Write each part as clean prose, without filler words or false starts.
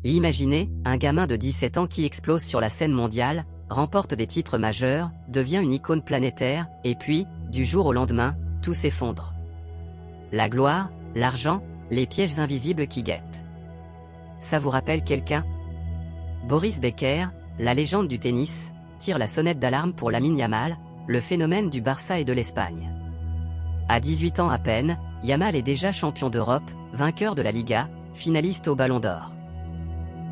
Et imaginez, un gamin de 17 ans qui explose sur la scène mondiale, remporte des titres majeurs, devient une icône planétaire, et puis, du jour au lendemain, tout s'effondre. La gloire, l'argent, les pièges invisibles qui guettent. Ça vous rappelle quelqu'un? Boris Becker, la légende du tennis, tire la sonnette d'alarme pour Lamine Yamal, le phénomène du Barça et de l'Espagne. À 18 ans à peine, Yamal est déjà champion d'Europe, vainqueur de la Liga, finaliste au Ballon d'Or.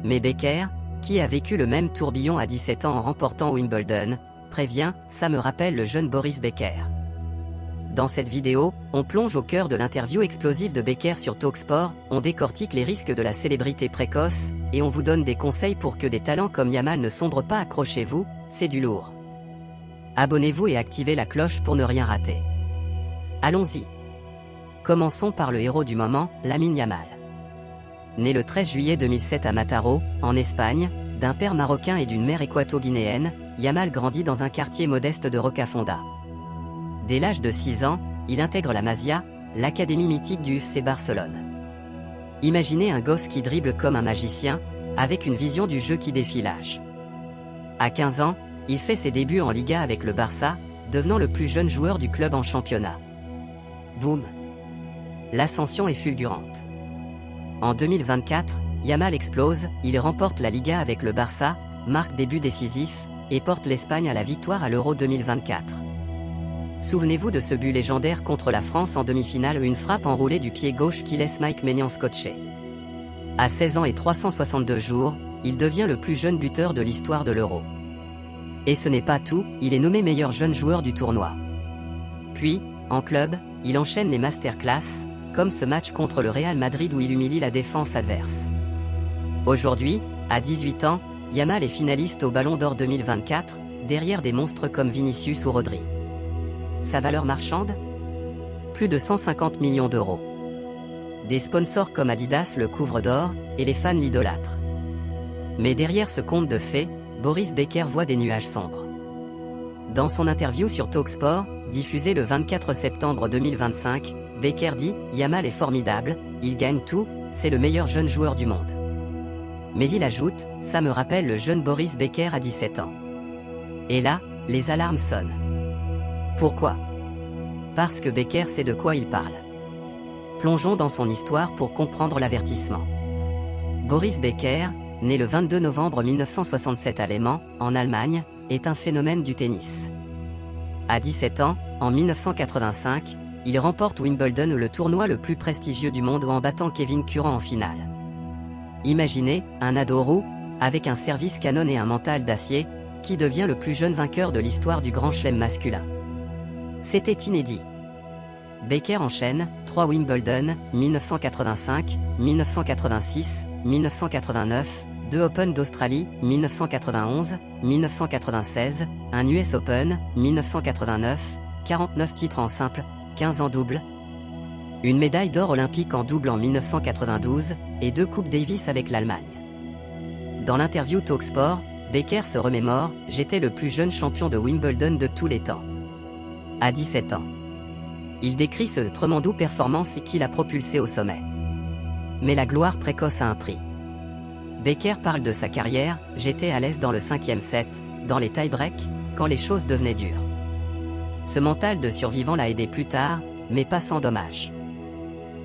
Mais Becker, qui a vécu le même tourbillon à 17 ans en remportant Wimbledon, prévient, ça me rappelle le jeune Boris Becker. Dans cette vidéo, on plonge au cœur de l'interview explosive de Becker sur Talksport, on décortique les risques de la célébrité précoce, et on vous donne des conseils pour que des talents comme Yamal ne sombrent pas. Accrochez-vous, c'est du lourd. Abonnez-vous et activez la cloche pour ne rien rater. Allons-y. Commençons par le héros du moment, Lamine Yamal. Né le 13 juillet 2007 à Mataró, en Espagne, d'un père marocain et d'une mère équato-guinéenne, Yamal grandit dans un quartier modeste de Rocafonda. Dès l'âge de 6 ans, il intègre la Masia, l'académie mythique du FC Barcelone. Imaginez un gosse qui dribble comme un magicien, avec une vision du jeu qui défie l'âge. À 15 ans, il fait ses débuts en Liga avec le Barça, devenant le plus jeune joueur du club en championnat. Boum! L'ascension est fulgurante. En 2024, Yamal explose, il remporte la Liga avec le Barça, marque des buts décisifs, et porte l'Espagne à la victoire à l'Euro 2024. Souvenez-vous de ce but légendaire contre la France en demi-finale, une frappe enroulée du pied gauche qui laisse Mike Maignan scotché. À 16 ans et 362 jours, il devient le plus jeune buteur de l'histoire de l'Euro. Et ce n'est pas tout, il est nommé meilleur jeune joueur du tournoi. Puis, en club, il enchaîne les masterclass, comme ce match contre le Real Madrid où il humilie la défense adverse. Aujourd'hui, à 18 ans, Yamal est finaliste au Ballon d'Or 2024, derrière des monstres comme Vinicius ou Rodri. Sa valeur marchande? Plus de 150 millions d'euros. Des sponsors comme Adidas le couvrent d'or, et les fans l'idolâtrent. Mais derrière ce conte de fées, Boris Becker voit des nuages sombres. Dans son interview sur Talksport, diffusée le 24 septembre 2025, Becker dit « Yamal est formidable, il gagne tout, c'est le meilleur jeune joueur du monde. » Mais il ajoute « Ça me rappelle le jeune Boris Becker à 17 ans. » Et là, les alarmes sonnent. Pourquoi? Parce que Becker sait de quoi il parle. Plongeons dans son histoire pour comprendre l'avertissement. Boris Becker, né le 22 novembre 1967 à Le Mans, en Allemagne, est un phénomène du tennis. À 17 ans, en 1985, il remporte Wimbledon, le tournoi le plus prestigieux du monde, en battant Kevin Durant en finale. Imaginez, un ado roux, avec un service canon et un mental d'acier, qui devient le plus jeune vainqueur de l'histoire du Grand Chelem masculin. C'était inédit. Becker enchaîne 3 Wimbledon, 1985, 1986, 1989, 2 Open d'Australie, 1991, 1996, un US Open, 1989, 49 titres en simple, 15 en double, une médaille d'or olympique en double en 1992, et 2 Coupes Davis avec l'Allemagne. Dans l'interview Talksport, Becker se remémore « J'étais le plus jeune champion de Wimbledon de tous les temps. » À 17 ans. Il décrit ce tremendo performance qui l'a propulsé au sommet. Mais la gloire précoce a un prix. Becker parle de sa carrière « J'étais à l'aise dans le 5e set, dans les tie-breaks, quand les choses devenaient dures. » Ce mental de survivant l'a aidé plus tard, mais pas sans dommage.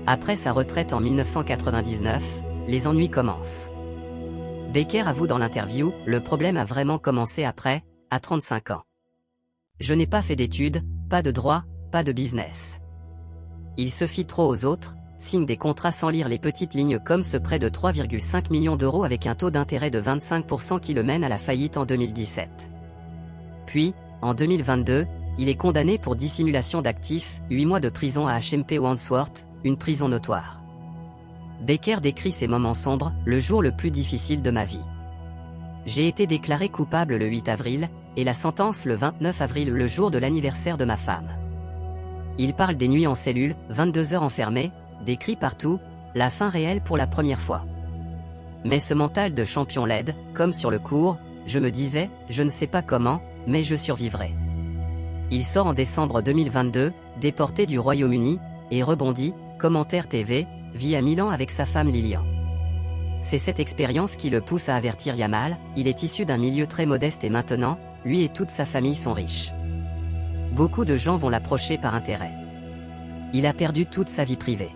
Après sa retraite en 1999, les ennuis commencent. Becker avoue dans l'interview « Le problème a vraiment commencé après, à 35 ans. Je n'ai pas fait d'études, pas de droit, pas de business. Il se fie trop aux autres, signe des contrats sans lire les petites lignes comme ce prêt de 3,5 millions d'euros avec un taux d'intérêt de 25% qui le mène à la faillite en 2017. Puis, en 2022, il est condamné pour dissimulation d'actifs, 8 mois de prison à HMP Wandsworth, une prison notoire. Becker décrit ces moments sombres, le jour le plus difficile de ma vie. J'ai été déclaré coupable le 8 avril, et la sentence le 29 avril, le jour de l'anniversaire de ma femme. Il parle des nuits en cellule, 22 heures enfermé, des cris partout, la faim réelle pour la première fois. Mais ce mental de champion l'aide, comme sur le court, je me disais, je ne sais pas comment, mais je survivrai. Il sort en décembre 2022, déporté du Royaume-Uni, et rebondit, commentaire TV, vit à Milan avec sa femme Lilian. C'est cette expérience qui le pousse à avertir Yamal, il est issu d'un milieu très modeste et maintenant, lui et toute sa famille sont riches. Beaucoup de gens vont l'approcher par intérêt. Il a perdu toute sa vie privée.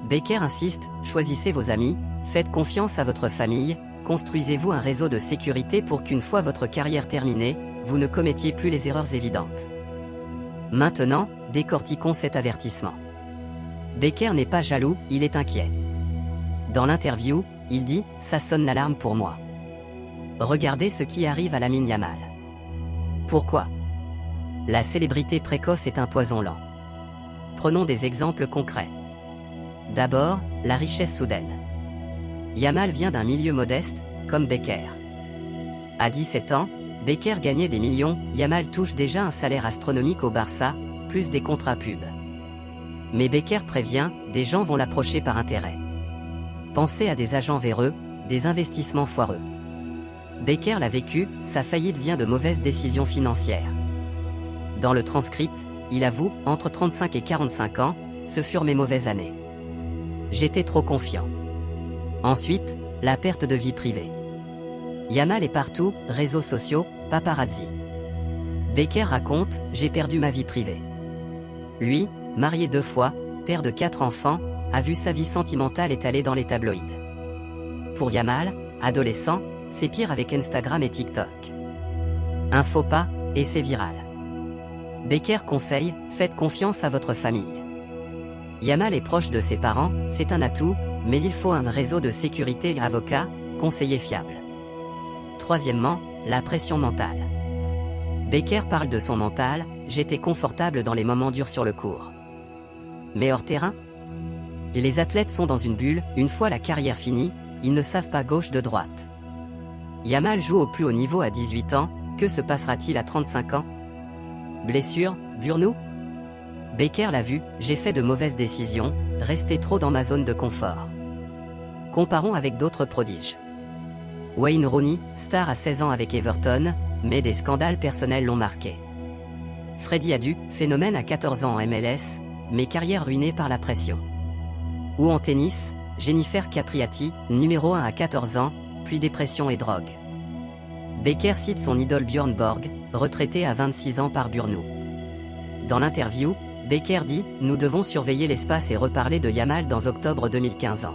Becker insiste, choisissez vos amis, faites confiance à votre famille, construisez-vous un réseau de sécurité pour qu'une fois votre carrière terminée, vous ne commettiez plus les erreurs évidentes. Maintenant, décortiquons cet avertissement. Becker n'est pas jaloux, il est inquiet. Dans l'interview, il dit « Ça sonne l'alarme pour moi. Regardez ce qui arrive à Lamine Yamal. » Pourquoi? La célébrité précoce est un poison lent. Prenons des exemples concrets. D'abord, la richesse soudaine. Yamal vient d'un milieu modeste, comme Becker. À 17 ans, Becker gagnait des millions, Yamal touche déjà un salaire astronomique au Barça, plus des contrats pub. Mais Becker prévient, des gens vont l'approcher par intérêt. Pensez à des agents véreux, des investissements foireux. Becker l'a vécu, sa faillite vient de mauvaises décisions financières. Dans le transcript, il avoue, entre 35 et 45 ans, ce furent mes mauvaises années. J'étais trop confiant. Ensuite, la perte de vie privée. Yamal est partout, réseaux sociaux, paparazzi. Becker raconte, j'ai perdu ma vie privée. Lui, marié 2 fois, père de 4 enfants, a vu sa vie sentimentale étalée dans les tabloïds. Pour Yamal, adolescent, c'est pire avec Instagram et TikTok. Un faux pas, et c'est viral. Becker conseille, faites confiance à votre famille. Yamal est proche de ses parents, c'est un atout, mais il faut un réseau de sécurité et avocats, conseillers fiables. Troisièmement, la pression mentale. Becker parle de son mental, j'étais confortable dans les moments durs sur le court. Mais hors terrain? Les athlètes sont dans une bulle, une fois la carrière finie, ils ne savent pas gauche de droite. Yamal joue au plus haut niveau à 18 ans, que se passera-t-il à 35 ans? Blessure, burn-out? Becker l'a vu, j'ai fait de mauvaises décisions, resté trop dans ma zone de confort. Comparons avec d'autres prodiges. Wayne Rooney, star à 16 ans avec Everton, mais des scandales personnels l'ont marqué. Freddie Adu, phénomène à 14 ans en MLS, mais carrière ruinée par la pression. Ou en tennis, Jennifer Capriati, numéro 1 à 14 ans, puis dépression et drogue. Becker cite son idole Björn Borg, retraité à 26 ans par burn-out. Dans l'interview, Becker dit « Nous devons surveiller l'espace et reparler de Yamal dans octobre 2015 ans. »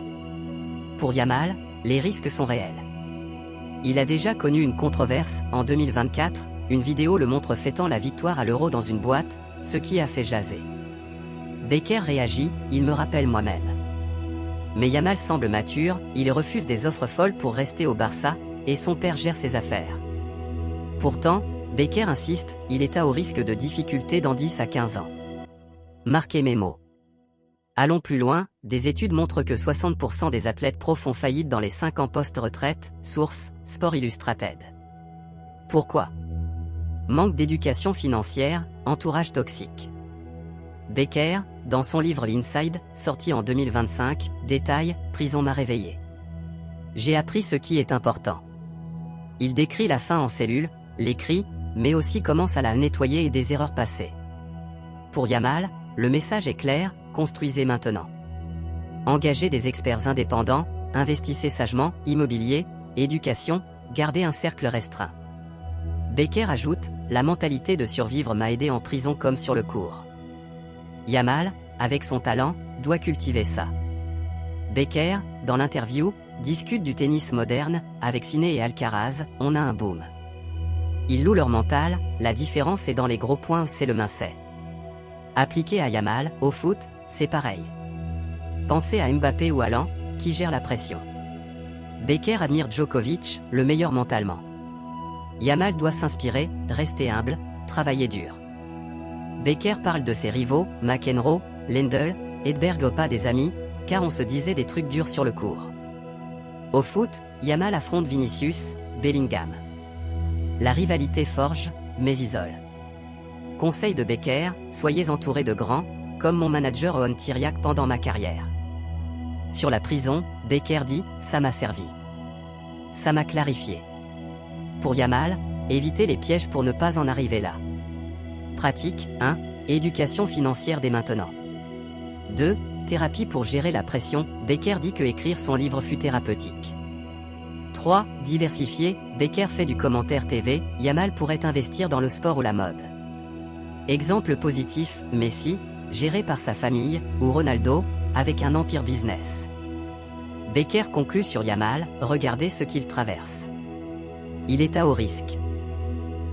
Pour Yamal, les risques sont réels. Il a déjà connu une controverse, en 2024, une vidéo le montre fêtant la victoire à l'Euro dans une boîte, ce qui a fait jaser. Becker réagit « Il me rappelle moi-même. » Mais Yamal semble mature, il refuse des offres folles pour rester au Barça, et son père gère ses affaires. Pourtant, Becker insiste, il est à haut risque de difficultés dans 10 à 15 ans. Marquez mes mots. Allons plus loin, des études montrent que 60% des athlètes pros font faillite dans les 5 ans post-retraite, source, Sport Illustrated. Pourquoi? Manque d'éducation financière, entourage toxique. Becker, dans son livre Inside, sorti en 2025, détaille « Prison m'a réveillé. J'ai appris ce qui est important. » Il décrit la faim en cellule, les cris, mais aussi comment ça l'a nettoyé et des erreurs passées. Pour Yamal, le message est clair, construisez maintenant. Engagez des experts indépendants, investissez sagement, immobilier, éducation, gardez un cercle restreint. Becker ajoute, la mentalité de survivre m'a aidé en prison comme sur le court. Yamal, avec son talent, doit cultiver ça. Becker, dans l'interview, discute du tennis moderne, avec Sinner et Alcaraz, on a un boom. Ils louent leur mental, la différence est dans les gros points, c'est le mincet. Appliqué à Yamal, au foot, c'est pareil. Pensez à Mbappé ou Haaland, qui gèrent la pression. Becker admire Djokovic, le meilleur mentalement. Yamal doit s'inspirer, rester humble, travailler dur. Becker parle de ses rivaux, McEnroe, Lendl, Edberg pas des amis, car on se disait des trucs durs sur le court. Au foot, Yamal affronte Vinicius, Bellingham. La rivalité forge, mais isole. Conseil de Becker, soyez entouré de grands, comme mon manager Owen Tiriac pendant ma carrière. Sur la prison, Becker dit, ça m'a servi. Ça m'a clarifié. Pour Yamal, évitez les pièges pour ne pas en arriver là. Pratique 1. Éducation financière dès maintenant. 2. Thérapie pour gérer la pression, Becker dit que écrire son livre fut thérapeutique. 3. Diversifié, Becker fait du commentaire TV, Yamal pourrait investir dans le sport ou la mode. Exemple positif, Messi, géré par sa famille, ou Ronaldo, avec un empire business. Becker conclut sur Yamal, regardez ce qu'il traverse. Il est à haut risque.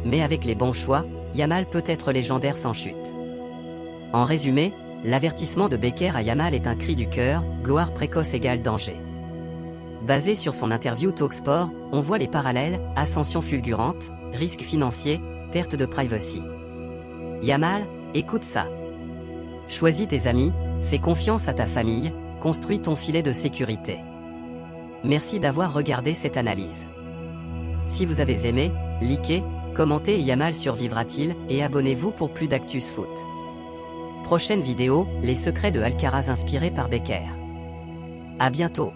Mais avec les bons choix, Yamal peut être légendaire sans chute. En résumé, l'avertissement de Becker à Yamal est un cri du cœur, gloire précoce égale danger. Basé sur son interview Talksport, on voit les parallèles, ascension fulgurante, risque financier, perte de privacy. Yamal, écoute ça. Choisis tes amis, fais confiance à ta famille, construis ton filet de sécurité. Merci d'avoir regardé cette analyse. Si vous avez aimé, likez, commentez et Yamal survivra-t-il, et abonnez-vous pour plus d'actus foot. Prochaine vidéo, les secrets de Alcaraz inspirés par Becker. À bientôt.